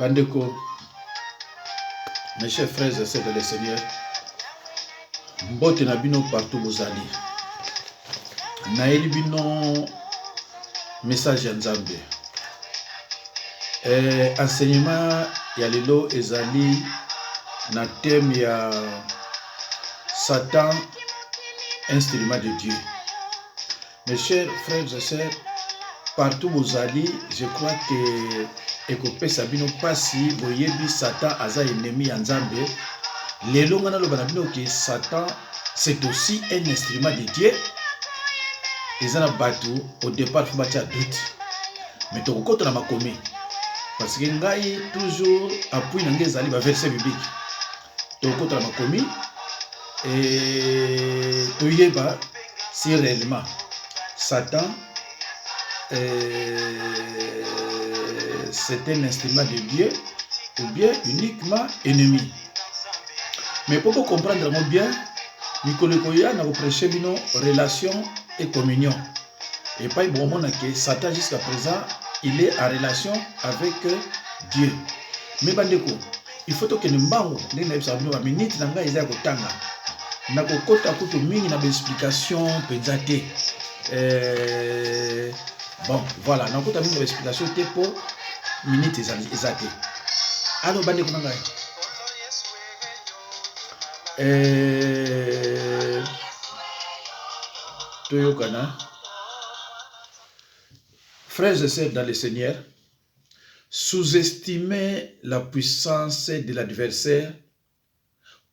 Bandeko, mes chers frères et sœurs de le Seigneur, mbote na bino partout bozali. Naeli bino message ya Nzambe. Enseignement ya lelo ezali na thème ya Satan, instrument de Dieu. Mes chers frères et sœurs, partout bozali, je crois que ekope sabino pasi boyebi Satan aza ennemi ya Nzambe. Lelo ngana lo banabino que Satan c'est aussi un instrument de Dieu. Ezana batu au départ faut batia doute. Mais to koto na makomi parce que ngai toujours appui na ngezali ba verset biblique. To koto na makomi et to yeba si réellement Satan c'est un instrument de Dieu ou bien uniquement ennemi. Mais pour comprendre bien, Nicolas n'a prêché une relation et communion. Et pas bon moment que Satan jusqu'à présent, il est en relation avec Dieu. Mais bandeko, il faut que nous bango, les nègres savent nous minute nanga ils ko tanga. Na ko kota kuto mingi na explication penzate. Bon, voilà, na ko ta mingi explication te pour minute exacte. Alors bandeko nanga. Toyokana. Frères et sœurs dans le Seigneur, sous-estimer la puissance de l'adversaire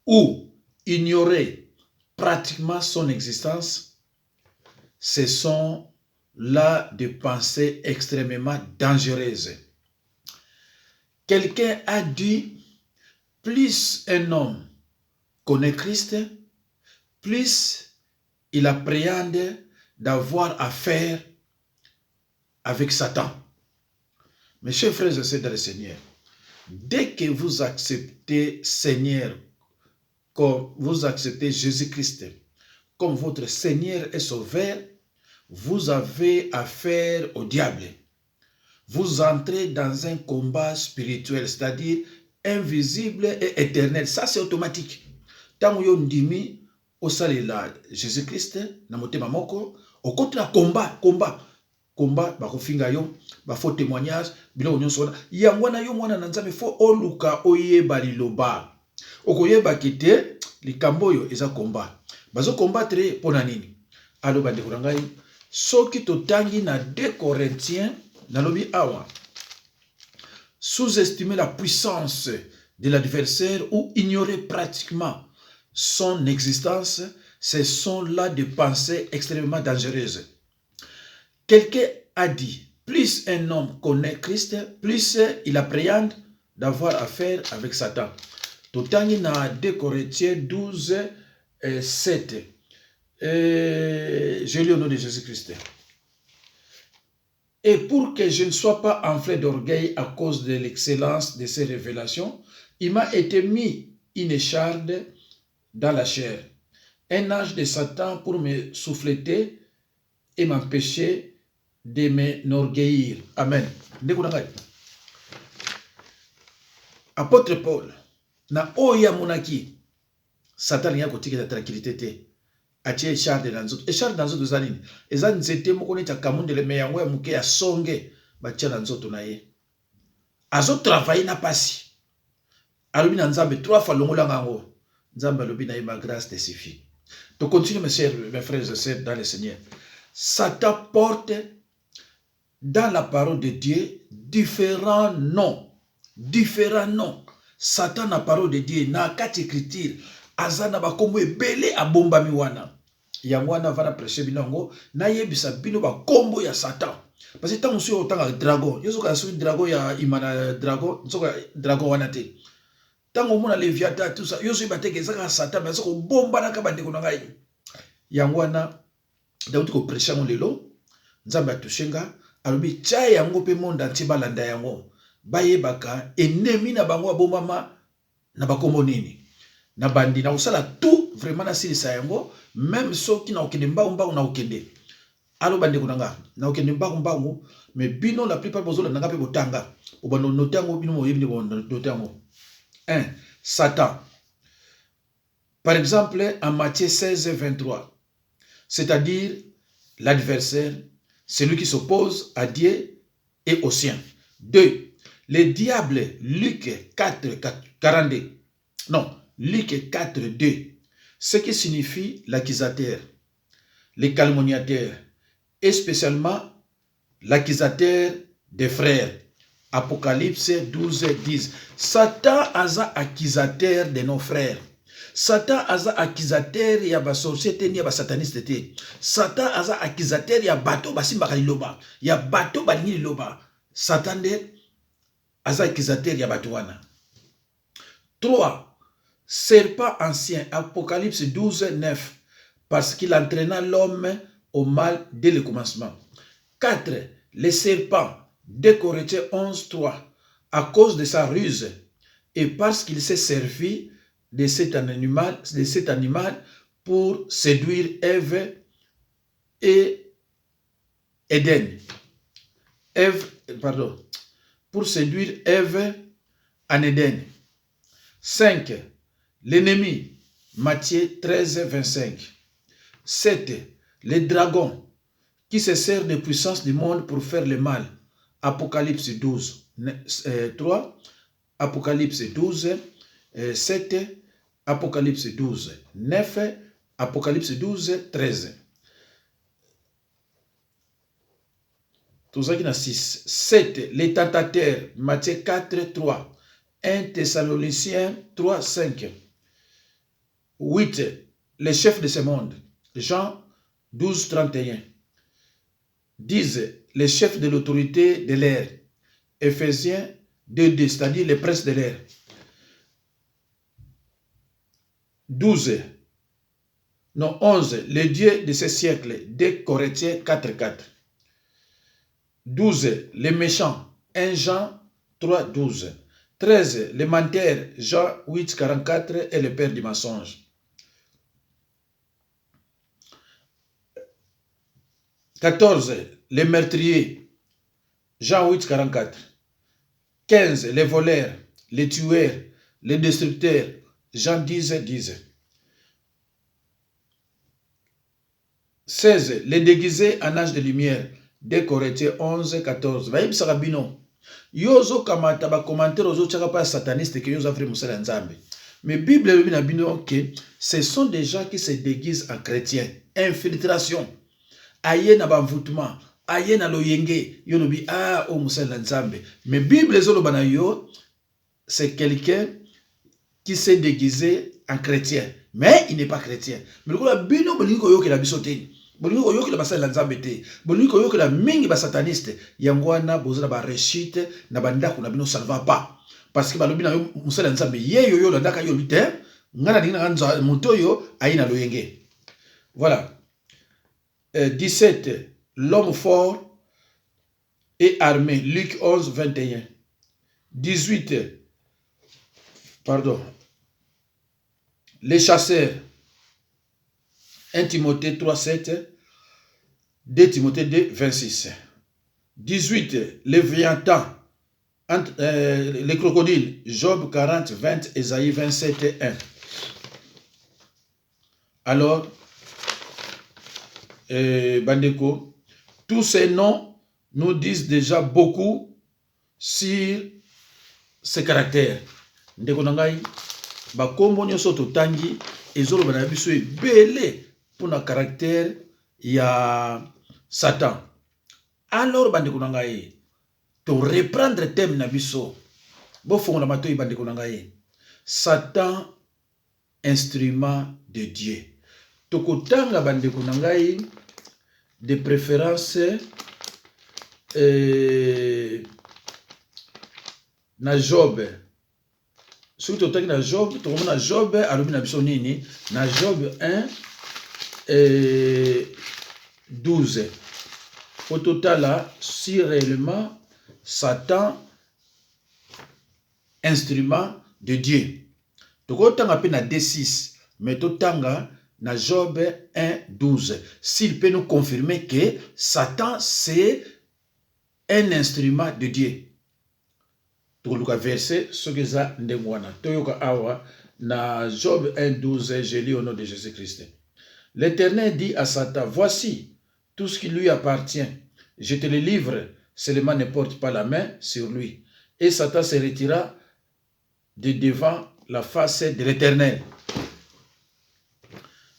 ou ignorer pratiquement son existence, ce sont là des pensées extrêmement dangereuses. Quelqu'un a dit, plus un homme connaît Christ, plus il appréhende d'avoir affaire avec Satan. Mes chers frères et sœurs dans le Seigneur, dès que vous acceptez Seigneur, comme vous acceptez Jésus-Christ comme votre Seigneur et Sauveur, vous avez affaire au diable. Vous entrez dans un combat spirituel, c'est-à-dire invisible et éternel. Ça, c'est automatique. Tant que vous ndimi au salela Jésus-Christ, na motema moko, au contre combat, bakofinga yo, bafo témoignage, bilo nyon sona. Yangwana yo mwana na Nzambe fo oluka oyeba liloba. Okoyeba kite likambo yo eza combat. Bazo combattre pona nini? Alo bande kurangai, soki totangi na 2 Corinthiens na lobi awa. Sous-estimer la puissance de l'adversaire ou ignorer pratiquement son existence, ce sont là des pensées extrêmement dangereuses. Quelqu'un a dit, plus un homme connaît Christ, plus il appréhende d'avoir affaire avec Satan. Totangi na 2 Corinthiens 12, 7. Je lis au nom de Jésus-Christ. Et pour que je ne sois pas enflé d'orgueil à cause de l'excellence de ces révélations, il m'a été mis une écharde dans la chair, un ange de Satan pour me souffleter et m'empêcher de m'enorgueillir. Amen. Apôtre Paul, na oya monaki, Satan y a côté de la tranquillité te. Atie écharde dans autres. Écharde dans autres zanini. Eza nzete moko neta kamunde le meyango ya muke ya songe batia dans autres na ye. Azo travailler na pasi. Alobi na Nzambe 3 fois longola ngango. Nzambe alobi na ye ma grâce te suffit. Donc continue mes frères et sœurs dans le Seigneur. Satan porte dans la parole de Dieu différents noms. Différents noms. Satan na parole de Dieu na kati écriture azana bakombo ebele abomba miwana. Yangwana vana prêcher binongo na yebisa bino bakombo ya Satan. Parce que tant on sur autant dragon, yoso ka sur dragon ya imana dragon, soka dragon wana te. Tant on mona Léviathan tout ça, yoso bateke zaka Satan mais soko bomba na kabande ko ngai. Yangwana Daudi ko prêcher mon lelo, Nzambe atushenga, alobi cha yango pe monde entier balanda yango. Bayebaka ennemi na bango abombama na bakombo nini. Na bandi na usala tout vraiment na silisa yango, même ceux qui na okende mba na okende. alo bande kunanga na okende mbangu mais bino la plupart bozola nanga pe botanga obando notango bino moyebi notango. 1. Satan. Par exemple, en Matthieu 16, 23, c'est-à-dire l'adversaire, celui qui s'oppose à Dieu et aux siens. 2. Le diable, Luc 4, 42. Non, Luc 4, 2. Ce qui signifie l'accusateur, les calomniateurs, et spécialement l'accusateur des frères. Apocalypse 12, 10. Satan aza accusateur de nos frères. Satan aza accusateur ya ba société ni ya ba sataniste te. Satan aza accusateur ya bato basimbaka liloba, ya bato balingi liloba. Satan de aza accusateur ya bato wana. 3. Serpent ancien, Apocalypse 12, 9, parce qu'il entraîna l'homme au mal dès le commencement. 4. Les serpents, 2 Corinthiens 11, 3, à cause de sa ruse et parce qu'il s'est servi de cet animal pour séduire Ève et Éden. Pour séduire Ève en Éden. 5. L'ennemi, Matthieu 13, 25. 7. Les dragons qui se sert des puissances du monde pour faire le mal. Apocalypse 12, 3. Apocalypse 12, 7. Apocalypse 12, 9. Apocalypse 12, 13. Tout 6. 7. Les tentateurs, Matthieu 4, 3. 1 Thessaloniciens 3, 5. 8. Les chefs de ce monde, Jean 12, 31. 10. Les chefs de l'autorité de l'air, Éphésiens 2, 2, c'est-à-dire les princes de l'air. 11. Les dieux de ce siècle, 2 Corinthiens 4, 4. 12. Les méchants, 1 Jean 3, 12. 13. Les menteurs, Jean 8, 44 et le père du mensonge. 14. Les meurtriers, Jean 8, 44. 15. Les voleurs, les tueurs, les destructeurs, Jean 10, 10. 16. Les déguisés en âge de lumière, 2 Corinthiens 11, 14. Vaïb Sarabino. Yozo kamata ba commentaire ozo tchaka pa sataniste que yozo vrai musala nzambe. Mais Bible le bina bino que ce sont des gens qui se déguisent en chrétiens. Infiltration. Aye na bamvoutement, aye na loyenge, yo lobi o musala nzambe. Mais Bible zolo bana yo c'est quelqu'un qui s'est déguisé en chrétien, mais il n'est pas chrétien. Mais le bino bolingo yo ke la bisote. Bolingo yo ke la basala nzambe te. Bolingo yo ke la mingi ba sataniste. Yangwana bozala ba rechite na bandako na bino salva pas. Parce que balobi na yo musala nzambe ye yo la ndaka yo lute, ngana dinga nza moto yo aye na loyenge. Voilà. 17. L'homme fort et armé. Luc 11, 21. 18. Les chasseurs. 1 Timothée 3, 7. 2 Timothée 2, 26. 18. Les viandants. Les crocodiles. Job 40, 20. Ésaïe 27, 1. Alors, Bandeko, tous ces noms nous disent déjà beaucoup sur ses caractères. Ndeko nangai, bakombo nyoso totangi ezolo bana biso ebele pour na caractère ya Satan. Alors bandeko nangai, to reprendre thème na biso. Bo fongo na mato bandeko nangai. Satan instrument de Dieu. Tokotanga bandeko nangai de préférence na Job. Surtout tokotanga na Job, tokomona Job alobi na biso nini na Job 1 12. Au total là, si réellement Satan instrument de Dieu. Tokotanga pe na D6, mais totanga dans Job 1, 12. S'il peut nous confirmer que Satan, c'est un instrument de Dieu. Toluka verset, ce que ça ndemwana. Toyoka awa, na Job 1, 12, je lis au nom de Jésus-Christ. L'Éternel dit à Satan, voici tout ce qui lui appartient. Je te le livre, seulement ne porte pas la main sur lui. Et Satan se retira de devant la face de l'Éternel.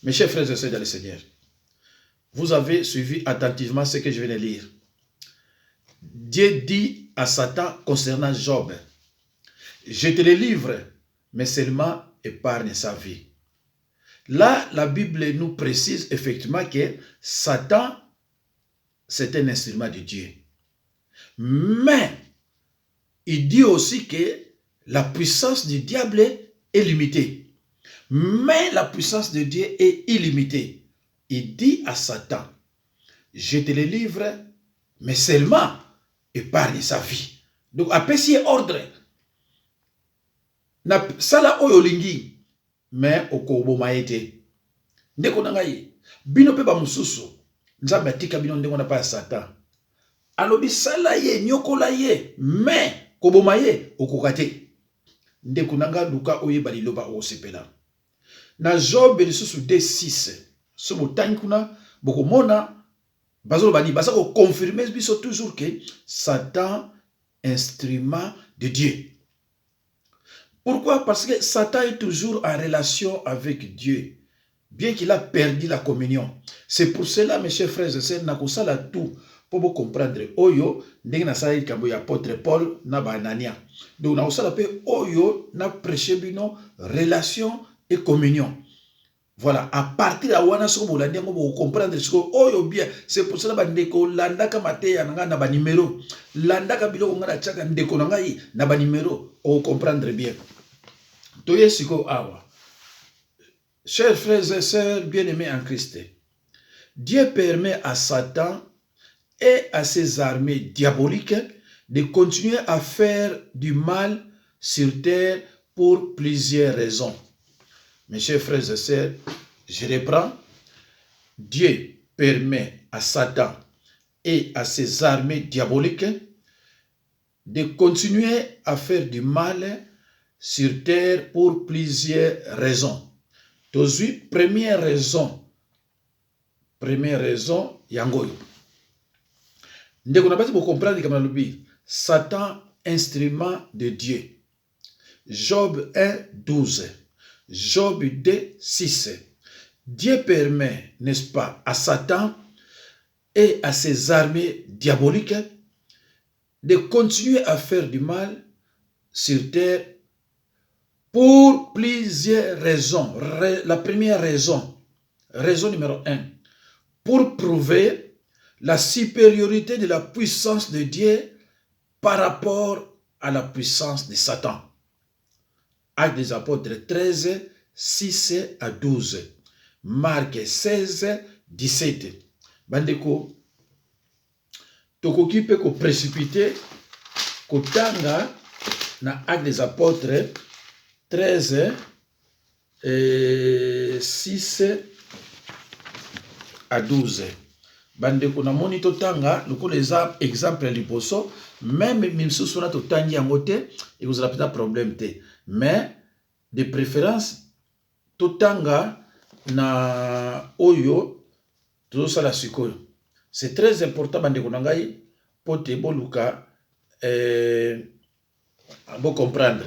Mes chers frères et sœurs dans le Seigneur, vous avez suivi attentivement ce que je viens de lire. Dieu dit à Satan concernant Job, je te le livre, mais seulement épargne sa vie. Là, la Bible nous précise effectivement que Satan, c'est un instrument de Dieu. Mais, il dit aussi que la puissance du diable est limitée. Mais la puissance de Dieu est illimitée. Il dit à Satan, je te le livre, mais seulement épargne sa vie. Donc, après, si ordre, na sala oyo lingi, mais okoboma ete. Ndeko nangai, bino pe ba mususu, nzambe atika bino ndeko na pa Satan. Alobi sala ye, nyokola ye, mais koboma ye, okokate. Ndeko nanga luka oye baliloba osepela. Na Job lisusu D6, so motangi kuna, boko mona, bazolo bani, bazako confirmer biso toujours que Satan, instrument de Dieu. Pourquoi? Parce que Satan est toujours en relation avec Dieu, bien qu'il a perdu la communion. C'est pour cela, mes chers frères et sœurs, nakosala tout pour vous comprendre. Oyo, ndenge na sala ikambo ya apôtre Paul na ba Anania. Donc nakosala pe oyo na prêcher bino relation et communion. Voilà, à partir de wana soko bolandi ngo bo comprendre soko oyo bien. C'est pour cela bandeko landaka mateya nga na ba numéro. Landaka biloko nga na chaka ndeko na ngai na ba numéro o comprendre bien. Toye siko awa. Chers frères et sœurs bien-aimés en Christ, Dieu permet à Satan et à ses armées diaboliques de continuer à faire du mal sur terre pour plusieurs raisons. Mes chers frères et sœurs, je reprends. Dieu permet à Satan et à ses armées diaboliques de continuer à faire du mal sur terre pour plusieurs raisons. Ensuite, première raison, yangoyo. Ndeko na basi pour comprendre comme l'oubli, Satan, instrument de Dieu. Job 1, 12. Job 2, 6. Dieu permet, n'est-ce pas, à Satan et à ses armées diaboliques de continuer à faire du mal sur terre pour plusieurs raisons. La première raison, raison numéro 1, pour prouver la supériorité de la puissance de Dieu par rapport à la puissance de Satan. Actes des apôtres 13, 6 à 12. Marc 16, 17. Bandeko, tokoki pe ko précipiter kotanga na Actes des apôtres 13, 6 à 12. Bandeko na moni totanga, loko les exemples liboso, même mimsusu na totangi yango te, et vous avez peut-être problème te. Mais de préférence totanga na oyo tozosala sikoyo. C'est très important bandeko na ngai po te boluka bo comprendre.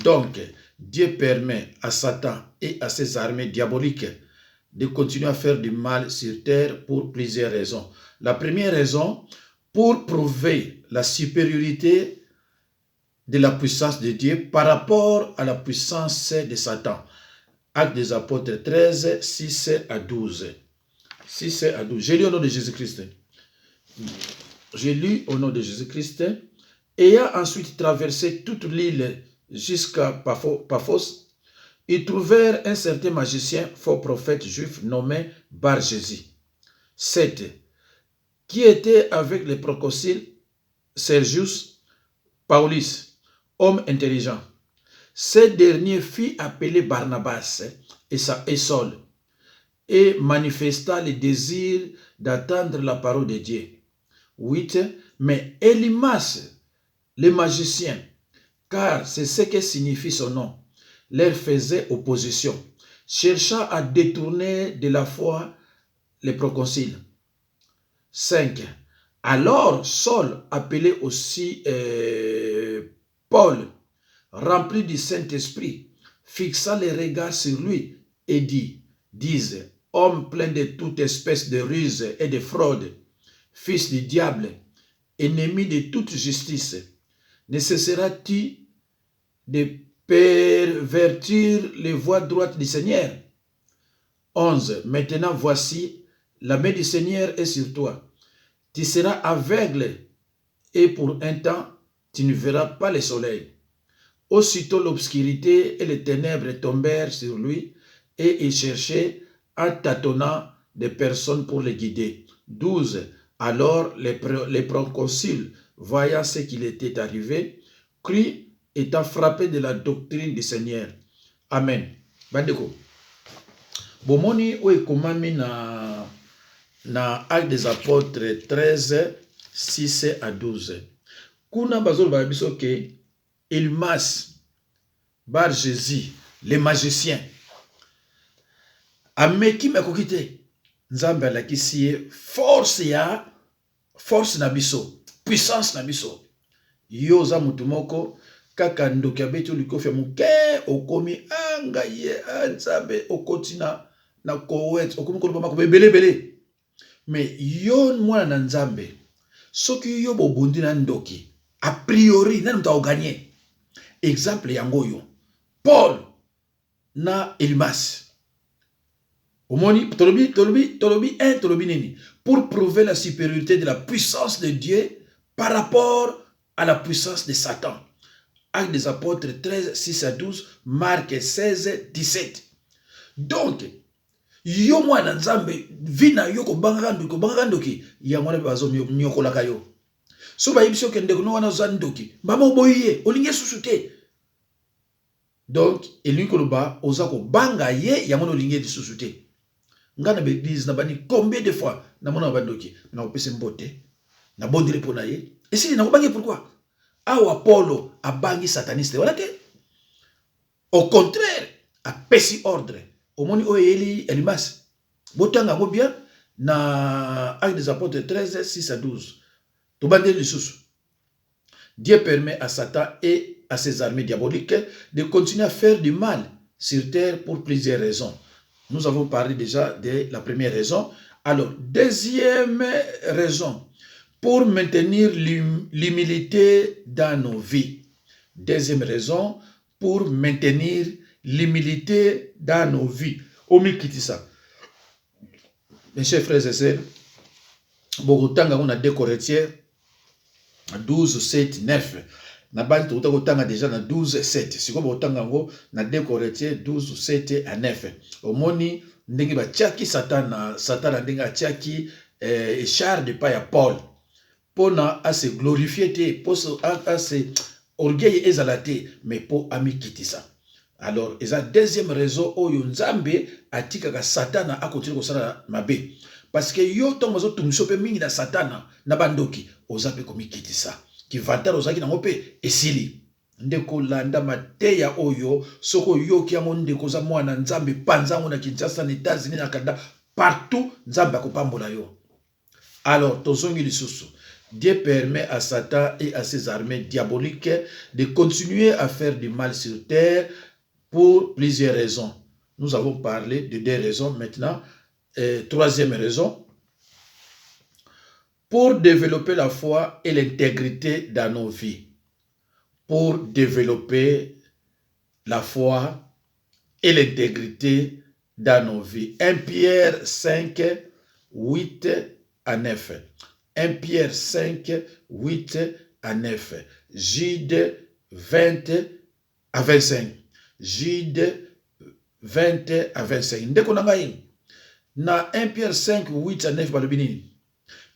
Donc Dieu permet à Satan et à ses armées diaboliques de continuer à faire du mal sur terre pour plusieurs raisons. La première raison, pour prouver la supériorité de la puissance de Dieu par rapport à la puissance de Satan. Actes des apôtres 13, 6 à 12. 6 à 12. J'ai lu au nom de Jésus-Christ. J'ai lu au nom de Jésus-Christ. Ayant ensuite traversé toute l'île jusqu'à Paphos, ils trouvèrent un certain magicien, faux prophète juif nommé Bar-Jésus. 7. Qui était avec les proconsuls Sergius Paulus, homme intelligent. Ce dernier fit appeler Barnabas et Saul, et manifesta le désir d'attendre la parole de Dieu. 8. Mais Elimas, le magicien, car c'est ce que signifie son nom, leur faisait opposition, chercha à détourner de la foi les proconsuls. 5. Alors Saul, appelé aussi Paul, rempli du Saint-Esprit, fixa les regards sur lui et disent, homme plein de toute espèce de ruse et de fraude, fils du diable, ennemi de toute justice, ne cesseras-tu de pervertir les voies droites du Seigneur? 11. Maintenant voici, la main du Seigneur est sur toi. Tu seras aveugle et pour un temps, tu ne verras pas le soleil. Aussitôt l'obscurité et les ténèbres tombèrent sur lui et il cherchait en tâtonnant des personnes pour les guider. 12. Alors les proconsuls, voyant ce qu'il était arrivé, crurent étant frappés de la doctrine du Seigneur. Amen. Bandeko. Bomoni oekomami na Actes des Apôtres 13, 6 à 12. Kuna bazol balabiso ke Elimas, Bar Jésus, les magiciens, ameki makoki te, Nzambe alakisi ye force na biso, puissance na biso. Yo za mutu moko kaka ndoki abeti olikofi ya muke okomi anga ye Nzambe okoti na kowet okomi koloba mako belebele. Mais yo mwana na Nzambe soki yo bobundi na ndoki a priori nani mutu aganye. Exemple yango yo Paul na Elimas. Omoni tolobi 1 tolobi nini pour prouver la supériorité de la puissance de Dieu par rapport à la puissance de Satan. Actes des Apôtres 13, 6 à 12, Marc 16, 17. Donc, yo mwana Nzambe vina yo ko bangaka ndoki yango na bazo nyokolaka yo. So ba yibisi okende ko wana zandoki mbama oboye olinge susu te. Donc elingi koloba oza ko banga ye yango olinge di susu te. Ngana be église na bani combien de fois na mona bandoki na opese mbote na bondire pona ye. Et si na ko bangi pourquoi? Awa Apollo a bangi sataniste wala te. Au contraire, a pesi ordre. Omoni oyeli Elimas. Botanga ngo bien na Actes des Apôtres 13, 6 à 12. Dieu permet à Satan et à ses armées diaboliques de continuer à faire du mal sur terre pour plusieurs raisons. Nous avons parlé déjà de la première raison. Alors, deuxième raison, pour maintenir l'humilité dans nos vies. Deuxième raison, pour maintenir l'humilité dans nos vies. Omi kitisa. Mes chers frères et sœurs, Bogotanga on a 2 Corinthiens 12, 7, 9. Nabani tokotanga déjà na 12, 7. Siko bogotanga ngo na 2 Corinthiens 12, 7 à 9. Omoni ndenge ba tiaki Satan ndenge atiaki char de pa ya Paul. Pona a se glorifier te, pour a se orgueil ezalate, mais pour ami kitisa. Alors, eza deuxième raison oyo Nzambe atikaka Satana a continuer kosala mabe. Parce que yo tongo zo tumso pe mingi na Satana na bandoki ozape komi kitisa. Ki vantara ozaki na ngope esili. Ndeko landa mateya oyo soko yo ki yango ndeko za mwana Nzambe panzango na Kinshasa na États-Unis na Canada partout Nzambe akopambola yo. Alors, tozongi lisusu. Dieu permet à Satan et à ses armées diaboliques de continuer à faire du mal sur terre pour plusieurs raisons. Nous avons parlé de 2 raisons maintenant. Troisième raison, pour développer la foi et l'intégrité dans nos vies. Pour développer la foi et l'intégrité dans nos vies. 1 Pierre 5, 8 à 9. 1 Pierre 5, 8 à 9. Jude 20 à 25. Jude 20 à 25. Ndeko na ngai. Na 1 Pierre 5, 8 à 9, balobini.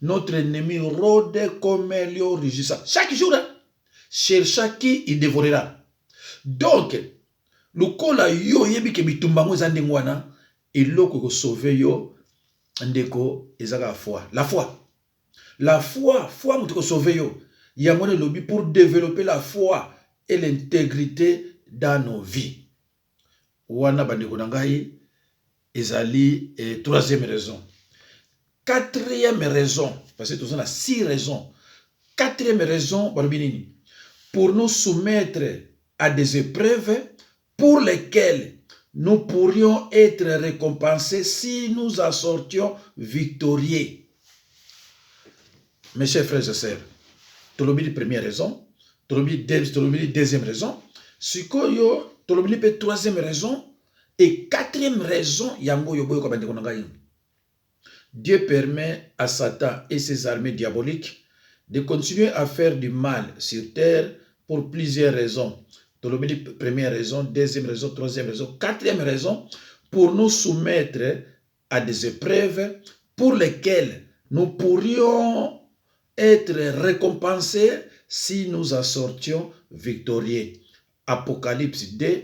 Notre ennemi rôde comme un lion rugissant. Chaque jour, chercha qui il dévorera. Donc, Lokola yo yebi ke bitumbango za ndenge wana eloko ko sauver yo ndeko ezaka foi. La foi mutu ko sauver yo. Yango ne lobi pour développer la foi et l'intégrité dans nos vies. Wana bandeko na ngai ezali troisième raison. Quatrième raison, parce que nous avons 6 raisons. Quatrième raison, pour nous soumettre à des épreuves pour lesquelles nous pourrions être récompensés si nous en sortions victorieux. Mes chers frères et sœurs, tolobi première raison, tolobi deuxième raison, sikoyo tolobi troisième raison et quatrième raison yango yoboyo kabande konangai. Dieu permet à Satan et ses armées diaboliques de continuer à faire du mal sur terre pour plusieurs raisons. Tolobi première raison, deuxième raison, troisième raison, quatrième raison, pour nous soumettre à des épreuves pour lesquelles nous pourrions être récompensés si nous en sortions victorieux. Apocalypse 2,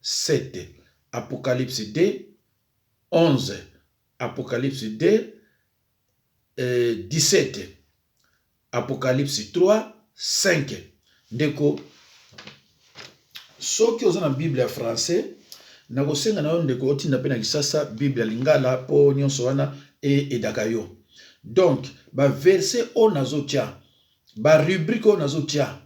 7. Apocalypse 2, 11. Apocalypse 2, 17. Apocalypse 3, 5. Ndeko, soki oza na Bible ya français, nakosenga na yo ndeko otinda pe na kisasa Bible ya lingala po nyonso wana edaka yo. Donc, ba verset o nazotia, ba rubrique o nazotia,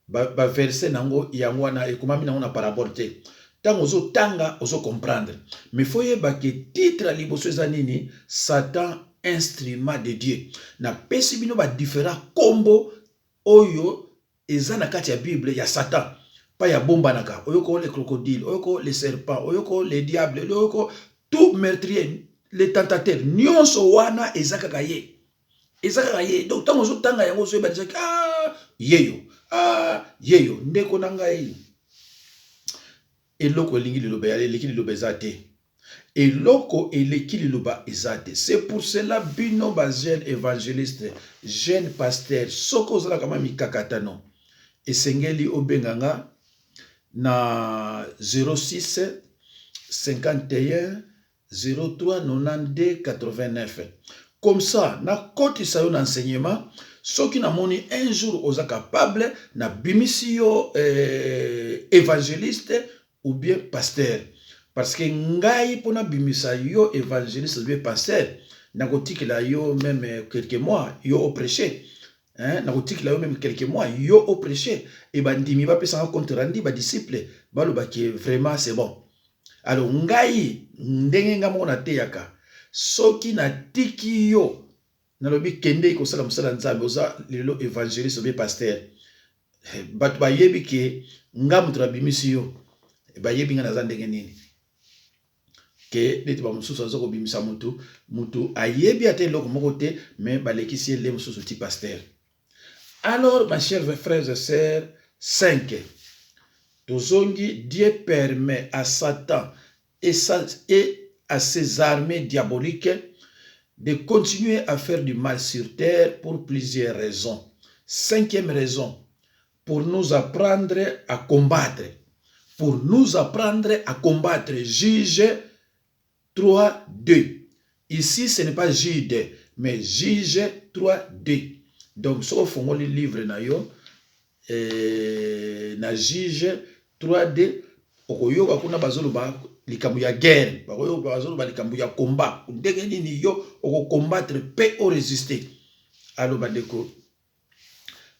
ba verset nango yango wana ekomami nango na parabole te. Tango ozo tanga ozo comprendre. Mais faut yeba ke titre liboso eza nini, Satan instrument de Dieu. Na pesi bino ba différents combo oyo eza na kati ya Bible ya Satan. Pas ya bomba naka, oyoko les crocodiles, oyoko les serpents, oyoko les diables, oyoko tout meurtrier, les tentateurs, nyonso wana ezaka kaye. Ezaka kaye. Donc tango ozo tanga yango ozo yeba yeyo, ndeko na ngai. Eloko elingi liloba ya eleki liloba ezate. Eloko eleki liloba ezate. C'est pour cela bino ba jeune évangéliste, jeune pasteur, soko zala kama mikakatano. Esengeli obenganga na 06 51 03 92 89. Comme ça, na koti sa yo na enseignement, soki na moni un jour oza capable na bimisio évangéliste ou bien pasteur. Parce que ngai pona bimisa yo évangéliste ou bien pasteur, na kotikela yo même quelques mois yo au prêcher. Na kotikela yo même quelques mois yo au prêcher. Et bandimi ba pesa compte rendu ba disciple ba loba ki vraiment c'est bon. Alors ngai ndenge ngamo na teyaka soki na tiki yo na lobi kende ko sala musala nzambe oza lelo évangéliste ou bien pasteur. Bat ba yebi ke ngamu trabimisi yo. Ba yebi ngana za ndenge nini. Que neti ba mususu azoko bimisa mutu ayebi ate loko moko te mais balekisi le mususu ti pasteur. Alors ma chère frères et sœurs, 5. Tozongi, Dieu permet à Satan et à ses armées diaboliques de continuer à faire du mal sur terre pour plusieurs raisons. 5e raison, pour nous apprendre à combattre. Pour nous apprendre à combattre. Juge 3, 2. Ici, ce n'est pas Jude, mais Juge 3, 2. Donc, si on fait le livre, na Juge 3, 2, okoyoka kuna bazoloba likambo ya guerre, bazoloba likambo ya combat. Ndenge nini yo oko combattre pe o résister. Alo bandeko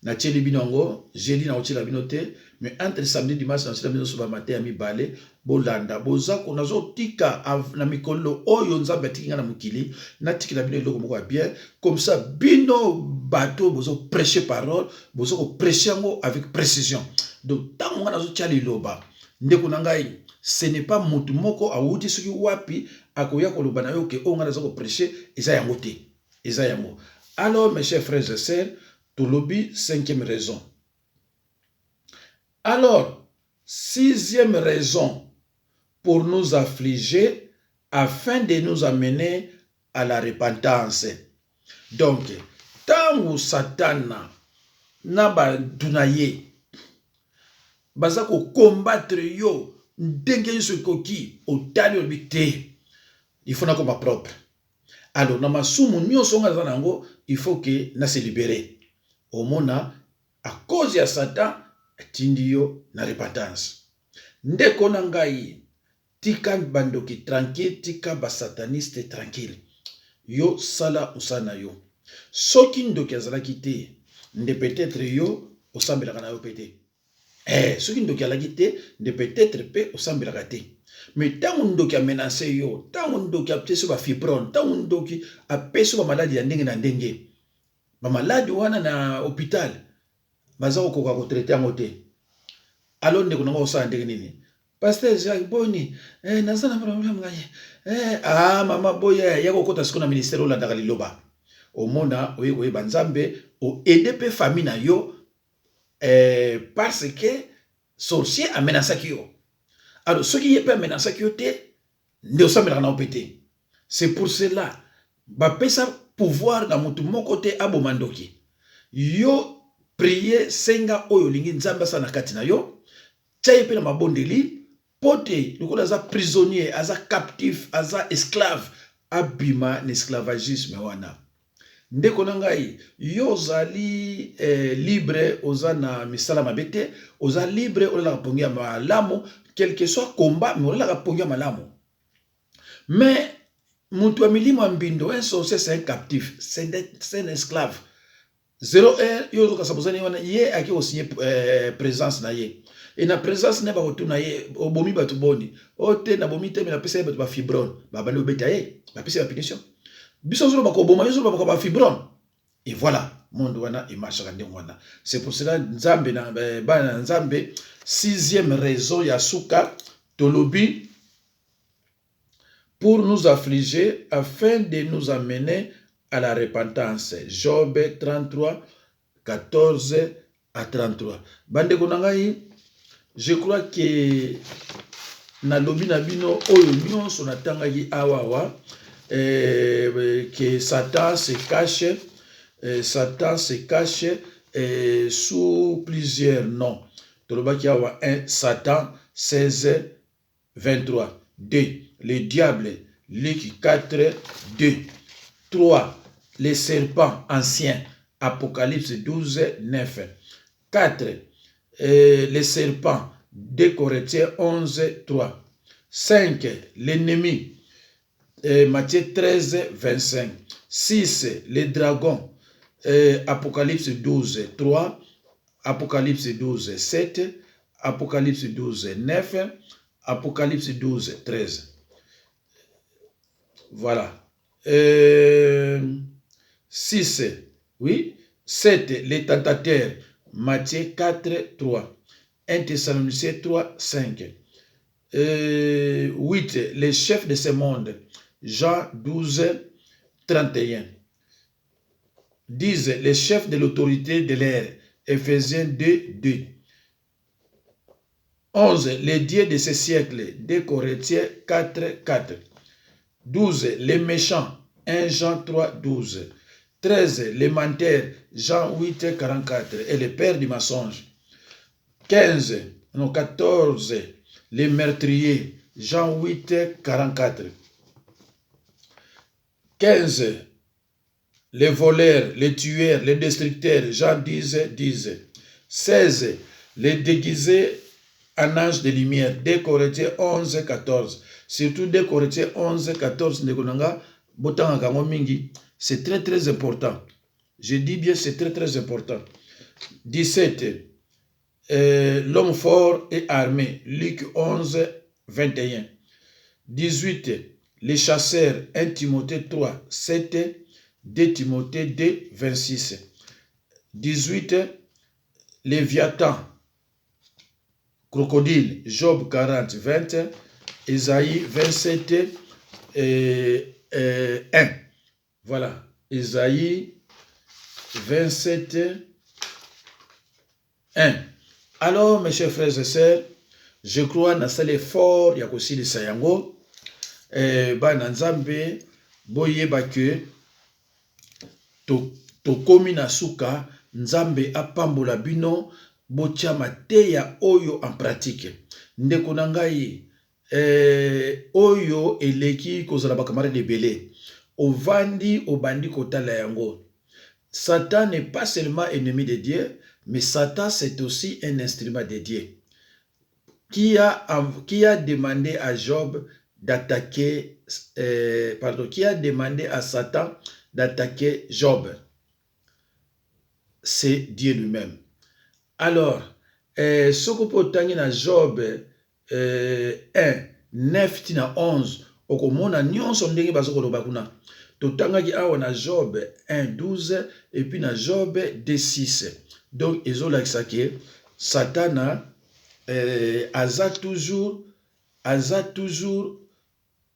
na tcheli binongo, jeudi na otchela binote, mais entre samedi dimanche na otchela bino soba matin ya mibale, bolanda boza ko nazo tika na mikolo oyo nzambe atinga na mukili, na tikila bino eloko moko bien, comme ça bino bateau bozo prêcher parole, bozo ko prêcher yango avec précision. Donc tango nazo tchali loba, ndeko na ngai, ce n'est pas mutu moko awuti soki wapi akoya ko loba na yo ke onga nazo ko prêcher eza yango te. Eza yango. Alors mes chers frères et sœurs, Tolobi, 5e raison. Alors, 6e raison, pour nous affliger afin de nous amener à la repentance. Donc, tangu Satana na ba dunaye bazako combattre yo ndenge ce koki otali obité il faut na comme propre. Alors na masumu nyonso nga za nango il faut que na se libérer omona à cause ya Satan atindi yo na repentance. Ndeko na ngai tika bandoki tranquille, tika ba sataniste tranquille. Yo sala usana yo. Soki ndoki azalaki te, nde peut-être yo osambelaka na yo pete. Soki ndoki alaki te, nde peut-être pe osambelaka te. Mais tango ndoki a menacé yo, tango ndoki a pese ba fibron, tango ndoki a pese ba maladie ya ndenge na ndenge. Ba maladie wana na hôpital, baza kokoka ko traiter yango te. Alors ndeko nanga osala ndenge nini? Pasteur Jacques Boni, naza na problème ngaye. Mama boya ya kokota siko na ministère olandaka liloba. Omona oye banzambe o aider pe famille na yo parce que sorcier a menacé yo. Alors ceux qui peut menacer yo te ne osambela na opete. C'est pour cela ba pesa pouvoir na mutu moko te abomandoki. Yo prier senga oyo lingi nzamba sana kati na yo. Tchaye pe na mabondeli pote lokola aza prisonnier, aza captif, aza esclave, abima l'esclavagisme wana. Ndeko na ngai yo zali libre oza na misala mabete, oza libre ola pongia malamu, quel que soit combat, mais ola pongia malamu. Mais mutu amilimo mbindo un sorcier c'est un captif, c'est un esclave. 0 yo zo kasabozani wana ye aki osigner présence na ye. Et na présence na ba retourna ye obomi batu boni. Ote na bomi te me na pesa batu ba fibron, ba bali obeta ye, ba pesa la punition. Biso zo ba ko boma yo zo ba fibron. Et voilà, monde wana et marche rande wana. C'est pour cela Nzambe na ba Nzambe 6e raison ya suka tolobi pour nous affliger afin de nous amener à la repentance. Job 33, 14 à 33. Bande konangai, je crois que na lobi na bino oyo nyonso na tangaki awawa que Satan se cache sous plusieurs noms. Tolobaki awa 1 Satan 16 23. 2 le diable Luc 4 2. 3 les serpents anciens Apocalypse 12 9. 4 les serpents 2 Corinthiens 11 3. 5 l'ennemi Matthieu 13 25. 6 les dragons Apocalypse 12 3. Apocalypse 12 7. Apocalypse 12 9. Apocalypse 12 13. Voilà. 6, oui. 7, les tentateurs, Matthieu 4, 3. 1 Thessaloniciens 3, 5. 8, les chefs de ce monde, Jean 12, 31. 10, les chefs de l'autorité de l'air, Ephésiens 2, 2. 11, les dieux de ce siècle, 2 Corinthiens 4, 4. 12, les méchants, 1 Jean 3, 12. 13, les menteurs, Jean 8, 44, et les pères du mensonge. 14, les meurtriers, Jean 8, 44. 15, les voleurs, les tueurs, les destructeurs, Jean 10, 10. 16, les déguisés en ange de lumière, 2 Corinthiens 11, 14. Surtout 2 Corinthiens 11, 14, c'est très très important. Je dis bien c'est très très important. 17, l'homme fort et armé, Luc 11, 21. 18, les chasseurs, 1 Timothée 3, 7, 2 Timothée 2, 26. 18, Léviathan, crocodile, Job 40, 20, Ésaïe 27, 1. Voilà, Ésaïe 27, 1. Alors, mes chers frères et sœurs, je crois dans cet effort, il y a aussi les sayango, Bana Nzambe, boyeba ke, to komi na suka, Nzambe apambola bino, botiama te ya oyo en pratique. Ndeko na ngai, oyo eleki kozala bakamarade ebele. Ovandi obandi kotala yango. Satan n'est pas seulement ennemi de Dieu, mais Satan c'est aussi un instrument de Dieu. Qui a demandé à Job d'attaquer, qui a demandé à Satan d'attaquer Job? C'est Dieu lui-même. Alors, ce que peut tangi na Job 1, 9 tina 11, okomona nyonso ndenge bazokoloba kuna. Totangaki awa na Job 1, 12 et puis na Job 2, 6. Donc, ezolakisa ke Satana aza toujours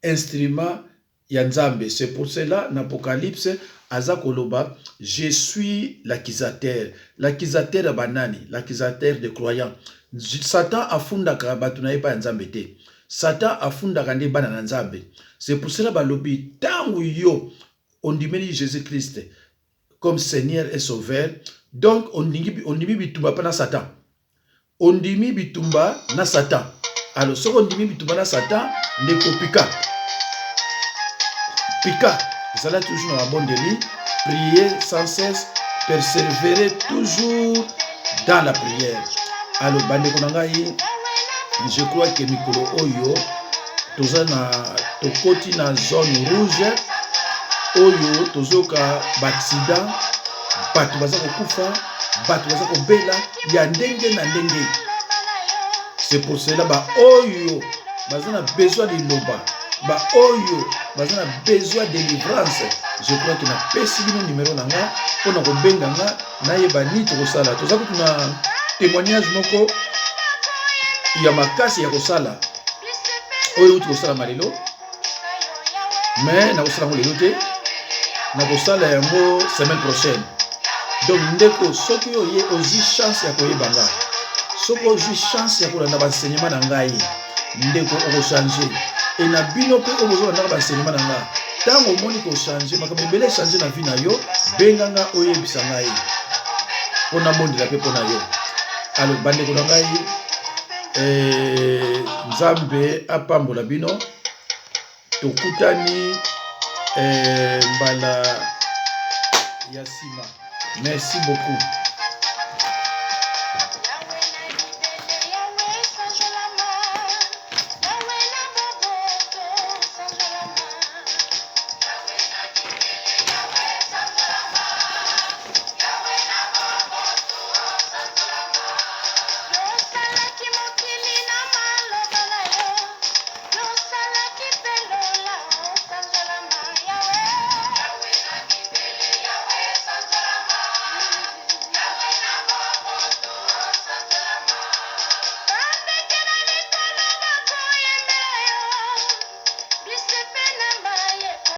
instrument ya Nzambe. C'est pour cela, dans l'Apocalypse, aza koloba, je suis l'accusateur. L'accusateur banani, l'accusateur des croyants. Satan afundaka batu na yepa Nzambe te. Satan afundaka nde bana na Nzambe. C'est pour cela balobi tangu yo ondimeli Jésus-Christ comme Seigneur et Sauveur. Donc on dimi bitumba pa na Satan. On dimi bitumba na Satan. Alors ce qu'on dimi bitumba na Satan ne kopika. Pika, ça là toujours dans la bonne délit, prier sans cesse, persévérer toujours dans la prière. Alors bande konangai, je crois que mikolo oyo tozana tokoti na zone rouge oyo tozoka accident, batu baza kokufa, batu baza kobela ya ndenge na ndenge. C'est pour cela ba oyo bazana besoin de loba. Ba oyo bazana besoin de délivrance. Je crois que na pesi bino numéro nanga pona ko benga nga na yeba ni to kosala. Toza ko tuna témoignage moko ya makasi ya kosala. Oyo to kosala malelo. Mais na kosala molelo te. Na kosala yango semaine prochaine. Donc ndeko soki yo ye ozi chance ya koyeba nga. Soko ozi chance ya kolanda ba enseignement na ngai. Ndeko oko changer. Et na bino pe obozo na ba enseignement na nga. Tango moni ko changer, makambo ebele changer na vie na yo, benganga oyebisa ngai. Pona mondela pe pona yo. Alors bande ko na ngai Nzambe apambola bino. Tokutani mbala ya sima. Merci beaucoup.